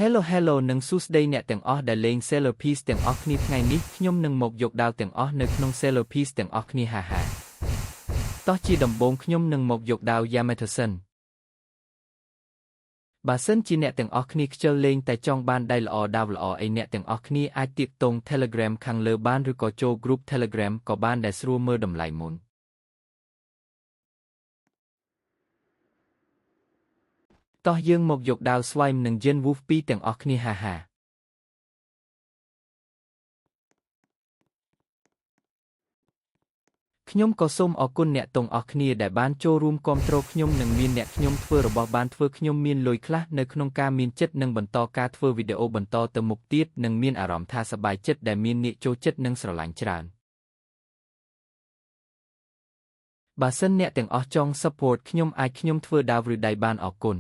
Hello និងសួស្តីអ្នកទាំងអស់ដែលលេង Sailor Piece ទាំងអស់គ្នាថ្ងៃនេះខ្ញុំនឹងមកយកដាវទាំងអស់នៅក្នុង Sailor Piece ទាំងអស់គ្នាហាតោះជាដំបូងខ្ញុំនឹងមកយកដាវ Yamato សិនបើសិនជាអ្នកទាំងអស់គ្នាខ្ជិលលេងតែចង់បានដៃល្អដាវល្អអីអ្នកទាំងអស់គ្នាអាចទាក់ទង Telegram ខាងលើបានឬក៏ចូល Group Telegram ក៏បានដែលស្រួលមើលតម្លៃមុនតោះយើងមកយកដាវស្វ័យនិង Gen Wolf 2ទាំងអស់គ្នាហាខ្ញុំក៏សូមអរគុណអ្នកទាំងអស់គ្នាដែលបានចូលរួមគាំទ្រខ្ញុំនិងមានអ្នកខ្ញុំធ្វើរបស់បានធ្វើខ្ញុំមានលុយខ្លះនៅក្នុងការមានចិត្តនិងបន្តការធ្វើវីដេអូបន្តទៅមុខទៀតនិងមានអារម្មណ៍ថាសប្បាយចិត្តដែលមានអ្នកចូលចិត្តនិងស្រឡាញ់ច្រើនបើសិនអ្នកទាំងអស់ចង់ support ខ្ញុំអាចខ្ញុំធ្វើដាវឬដៃបានអរគុណ